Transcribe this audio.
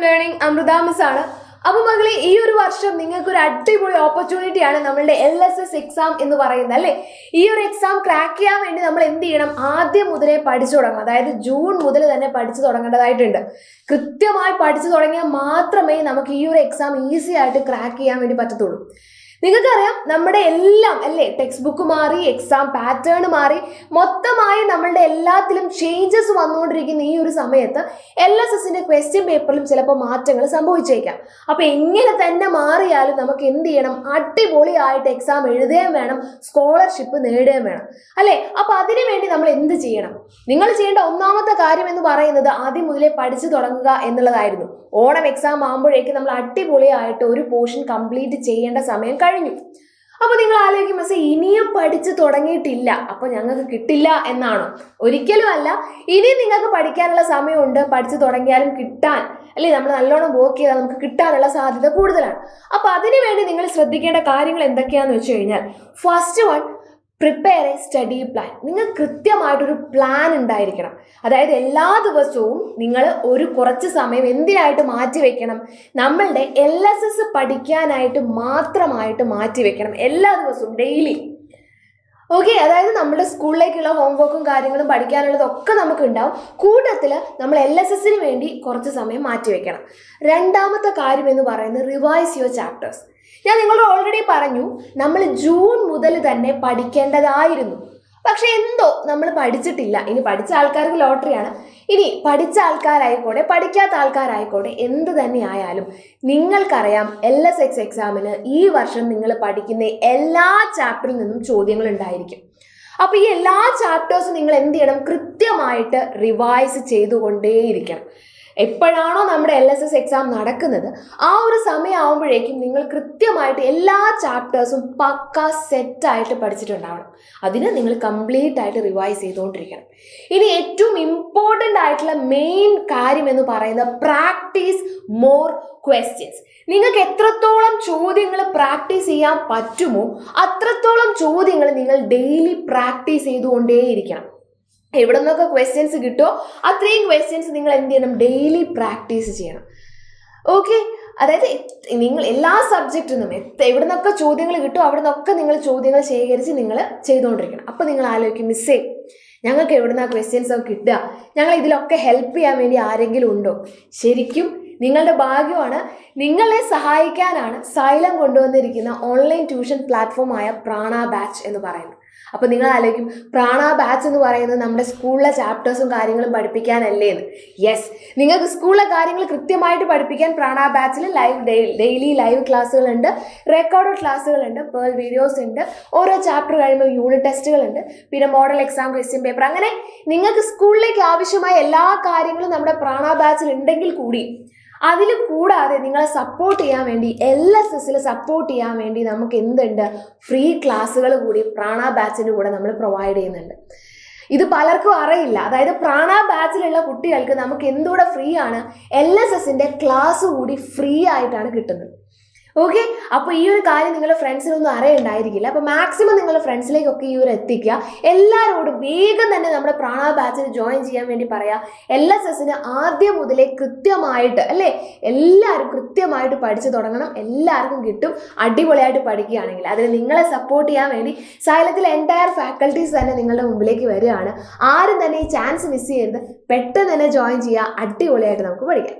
Learning Amrita miss ആണ്. അപ്പോൾ മകളെ, ഈ ഒരു വർഷം നിങ്ങൾക്ക് ഒരു അടിപൊളി ഓപ്പർച്യൂണിറ്റിയാണ് നമ്മളുടെ LSS എക്സാം എന്ന് പറയുന്നത് അല്ലേ. ഈ ഒരു എക്സാം ക്രാക്ക് ചെയ്യാൻ വേണ്ടി നമ്മൾ എന്ത് ചെയ്യണം? ആദ്യം മുതലേ പഠിച്ചു തുടങ്ങണം. അതായത് ജൂൺ മുതൽ തന്നെ പഠിച്ചു തുടങ്ങേണ്ടതായിട്ടുണ്ട്. കൃത്യമായി പഠിച്ചു തുടങ്ങിയാൽ മാത്രമേ നമുക്ക് ഈ ഒരു എക്സാം ഈസി ആയിട്ട് ക്രാക്ക് ചെയ്യാൻ വേണ്ടി പറ്റത്തുള്ളൂ. നിങ്ങൾക്കറിയാം, നമ്മുടെ എല്ലാം അല്ലേ, ടെക്സ്റ്റ് ബുക്ക് മാറി, എക്സാം പാറ്റേൺ മാറി, മൊത്തമായി നമ്മളുടെ എല്ലാത്തിലും ചേഞ്ചസ് വന്നുകൊണ്ടിരിക്കുന്ന ഈ ഒരു സമയത്ത് LSSന്റെ ക്വസ്റ്റ്യൻ പേപ്പറിലും ചിലപ്പോൾ മാറ്റങ്ങൾ സംഭവിച്ചേക്കാം. അപ്പോൾ എങ്ങനെ തന്നെ മാറിയാലും നമുക്ക് എന്ത് ചെയ്യണം? അടിപൊളിയായിട്ട് എക്സാം എഴുതുകയും വേണം, സ്കോളർഷിപ്പ് നേടുകയും വേണം അല്ലേ. അപ്പോൾ അതിനു വേണ്ടി നമ്മൾ എന്ത് ചെയ്യണം? നിങ്ങൾ ചെയ്യേണ്ട ഒന്നാമത്തെ കാര്യം എന്ന് പറയുന്നത് ആദ്യം മുതലേ പഠിച്ചു തുടങ്ങുക എന്നുള്ളതായിരുന്നു. ഓണം എക്സാം ആകുമ്പോഴേക്കും നമ്മൾ അടിപൊളിയായിട്ട് ഒരു പോർഷൻ കംപ്ലീറ്റ് ചെയ്യേണ്ട സമയം കഴിഞ്ഞു. അപ്പോൾ നിങ്ങൾ ആലോചിക്കും, പക്ഷേ ഇനിയും പഠിച്ചു തുടങ്ങിയിട്ടില്ല, അപ്പോൾ ഞങ്ങൾക്ക് കിട്ടില്ല എന്നാണോ? ഒരിക്കലും അല്ല. ഇനിയും നിങ്ങൾക്ക് പഠിക്കാനുള്ള സമയമുണ്ട്. പഠിച്ചു തുടങ്ങിയാലും കിട്ടാൻ അല്ലേ, നമ്മൾ നല്ലോണം വർക്ക് ചെയ്താൽ നമുക്ക് കിട്ടാനുള്ള സാധ്യത കൂടുതലാണ്. അപ്പോൾ അതിനു വേണ്ടി നിങ്ങൾ ശ്രദ്ധിക്കേണ്ട കാര്യങ്ങൾ എന്തൊക്കെയാണെന്ന് വെച്ച് കഴിഞ്ഞാൽ, first one, prepare A study plan. നിങ്ങൾ കൃത്യമായിട്ടൊരു പ്ലാൻ ഉണ്ടായിരിക്കണം. അതായത് എല്ലാ ദിവസവും നിങ്ങൾ ഒരു കുറച്ച് സമയം എന്തിനായിട്ട് മാറ്റി വെക്കണം? നമ്മളുടെ LSS പഠിക്കാനായിട്ട് മാത്രമായിട്ട് മാറ്റി വെക്കണം. എല്ലാ ദിവസവും ഡെയിലി. ഓക്കെ, അതായത് നമ്മുടെ സ്കൂളിലേക്കുള്ള ഹോംവർക്കും കാര്യങ്ങളും പഠിക്കാനുള്ളതൊക്കെ നമുക്ക് ഉണ്ടാവും. കൂട്ടത്തിൽ നമ്മൾ LSSന് വേണ്ടി കുറച്ച് സമയം മാറ്റി വെക്കണം. രണ്ടാമത്തെ കാര്യം എന്ന് പറയുന്നത് റിവൈസ് യുവർ ചാപ്റ്റേഴ്സ്. ഞാൻ നിങ്ങളോട് ഓൾറെഡി പറഞ്ഞു, നമ്മൾ ജൂൺ മുതൽ തന്നെ പഠിക്കേണ്ടതായിരുന്നു. പക്ഷെ എന്തോ നമ്മൾ പഠിച്ചിട്ടില്ല. ഇനി പഠിച്ച ആൾക്കാർക്ക് ലോട്ടറിയാണ്. ഇനി പഠിച്ച ആൾക്കാരായിക്കോട്ടെ, പഠിക്കാത്ത ആൾക്കാരായിക്കോട്ടെ, എന്ത് തന്നെ ആയാലും നിങ്ങൾക്കറിയാം, LSS എക്സാമിന് ഈ വർഷം നിങ്ങൾ പഠിക്കുന്ന എല്ലാ ചാപ്റ്ററിൽ നിന്നും ചോദ്യങ്ങൾ ഉണ്ടായിരിക്കും. അപ്പോൾ ഈ എല്ലാ ചാപ്റ്റേഴ്സും നിങ്ങൾ എന്ത് ചെയ്യണം? കൃത്യമായിട്ട് റിവൈസ് ചെയ്തുകൊണ്ടേയിരിക്കണം. എപ്പോഴാണോ നമ്മുടെ LSS എക്സാം നടക്കുന്നത് ആ ഒരു സമയമാകുമ്പോഴേക്കും നിങ്ങൾ കൃത്യമായിട്ട് എല്ലാ ചാപ്റ്റേഴ്സും പക്ക സെറ്റായിട്ട് പഠിച്ചിട്ടുണ്ടാവണം. അതിന് നിങ്ങൾ കംപ്ലീറ്റ് ആയിട്ട് റിവൈസ് ചെയ്തുകൊണ്ടിരിക്കണം. ഇനി ഏറ്റവും ഇമ്പോർട്ടൻ്റ് ആയിട്ടുള്ള മെയിൻ കാര്യം എന്ന് പറയുന്നത് പ്രാക്ടീസ് മോർ ക്വസ്റ്റ്യൻസ്. നിങ്ങൾക്ക് എത്രത്തോളം ചോദ്യങ്ങൾ പ്രാക്ടീസ് ചെയ്യാൻ പറ്റുമോ അത്രത്തോളം ചോദ്യങ്ങൾ നിങ്ങൾ ഡെയിലി പ്രാക്ടീസ് ചെയ്തുകൊണ്ടേയിരിക്കണം. എവിടെ നിന്നൊക്കെ ക്വസ്റ്റ്യൻസ് കിട്ടുമോ അത്രയും ക്വസ്റ്റ്യൻസ് നിങ്ങൾ എന്ത് ചെയ്യണം? ഡെയിലി പ്രാക്ടീസ് ചെയ്യണം. ഓക്കെ, അതായത് നിങ്ങൾ എല്ലാ സബ്ജക്റ്റിൽ നിന്നും എവിടെ നിന്നൊക്കെ ചോദ്യങ്ങൾ കിട്ടുമോ അവിടെ നിന്നൊക്കെ നിങ്ങൾ ചോദ്യങ്ങൾ ശേഖരിച്ച് നിങ്ങൾ ചെയ്തുകൊണ്ടിരിക്കണം. അപ്പോൾ നിങ്ങൾ ആലോചിക്കും, മിസ്സേ ഞങ്ങൾക്ക് എവിടെ നിന്നാണ് ക്വസ്റ്റ്യൻസ് ഒക്കെ കിട്ടുക? ഞങ്ങൾ ഇതിലൊക്കെ ഹെൽപ്പ് ചെയ്യാൻ വേണ്ടി ആരെങ്കിലും ഉണ്ടോ? ശരിക്കും നിങ്ങളുടെ ഭാഗ്യമാണ്. നിങ്ങളെ സഹായിക്കാനാണ് സൈലം കൊണ്ടുവന്നിരിക്കുന്ന ഓൺലൈൻ ട്യൂഷൻ പ്ലാറ്റ്ഫോമായ പ്രാണ ബാച്ച് എന്ന് പറയുന്നത്. അപ്പോൾ നിങ്ങൾ ആലോചിക്കും, പ്രാണ ബാച്ച് എന്ന് പറയുന്നത് നമ്മുടെ സ്കൂളിലെ ചാപ്റ്റേഴ്സും കാര്യങ്ങളും പഠിപ്പിക്കാനല്ലേ എന്ന്. യെസ്, നിങ്ങൾക്ക് സ്കൂളിലെ കാര്യങ്ങൾ കൃത്യമായിട്ട് പഠിപ്പിക്കാൻ പ്രാണ ബാച്ചിൽ ഡെയിലി ലൈവ് ക്ലാസ്സുകളുണ്ട്, റെക്കോർഡ് ക്ലാസ്സുകളുണ്ട്, പേൾ വീഡിയോസ് ഉണ്ട്, ഓരോ ചാപ്റ്റർ കഴിയുമ്പോൾ യൂണിറ്റ് ടെസ്റ്റുകളുണ്ട്, പിന്നെ മോഡൽ എക്സാം ക്വസ്റ്റ്യൻ പേപ്പർ. അങ്ങനെ നിങ്ങൾക്ക് സ്കൂളിലേക്ക് ആവശ്യമായ എല്ലാ കാര്യങ്ങളും നമ്മുടെ പ്രാണ ബാച്ചിൽ ഉണ്ടെങ്കിൽ കൂടി അതിൽ കൂടാതെ നിങ്ങളെ സപ്പോർട്ട് ചെയ്യാൻ വേണ്ടി LSSൽ സപ്പോർട്ട് ചെയ്യാൻ വേണ്ടി നമുക്ക് എന്തുണ്ട്? ഫ്രീ ക്ലാസ്സുകൾ കൂടി പ്രാണ ബാച്ചിൻ്റെ കൂടെ നമ്മൾ പ്രൊവൈഡ് ചെയ്യുന്നുണ്ട്. ഇത് പലർക്കും അറിയില്ല. അതായത് പ്രാണ ബാച്ചിലുള്ള കുട്ടികൾക്ക് നമുക്ക് എന്തുകൂടെ ഫ്രീ ആണ്? LSSന്റെ ക്ലാസ് കൂടി ഫ്രീ ആയിട്ടാണ് കിട്ടുന്നത്. ഓക്കെ, അപ്പോൾ ഈ ഒരു കാര്യം നിങ്ങളുടെ ഫ്രണ്ട്സിനൊന്നും അറിയണ്ടായിരിക്കില്ല. അപ്പോൾ മാക്സിമം നിങ്ങളുടെ ഫ്രണ്ട്സിലേക്കൊക്കെ ഈ ഒരു എത്തിക്കുക. എല്ലാവരോടും വേഗം തന്നെ നമ്മുടെ പ്രാണ ബാച്ചിൽ ജോയിൻ ചെയ്യാൻ വേണ്ടി പറയാം. LSSന് ആദ്യം മുതലേ കൃത്യമായിട്ട് അല്ലേ, എല്ലാവരും കൃത്യമായിട്ട് പഠിച്ചു തുടങ്ങണം. എല്ലാവർക്കും കിട്ടും അടിപൊളിയായിട്ട് പഠിക്കുകയാണെങ്കിൽ. അതിന് നിങ്ങളെ സപ്പോർട്ട് ചെയ്യാൻ വേണ്ടി സൈലത്തിലെ എൻറ്റയർ ഫാക്കൽറ്റീസ് തന്നെ നിങ്ങളുടെ മുമ്പിലേക്ക് വരികയാണ്. ആരും തന്നെ ഈ ചാൻസ് മിസ് ചെയ്യരുത്. പെട്ടെന്ന് തന്നെ ജോയിൻ ചെയ്യുക. അടിപൊളിയായിട്ട് നമുക്ക് പഠിക്കാം.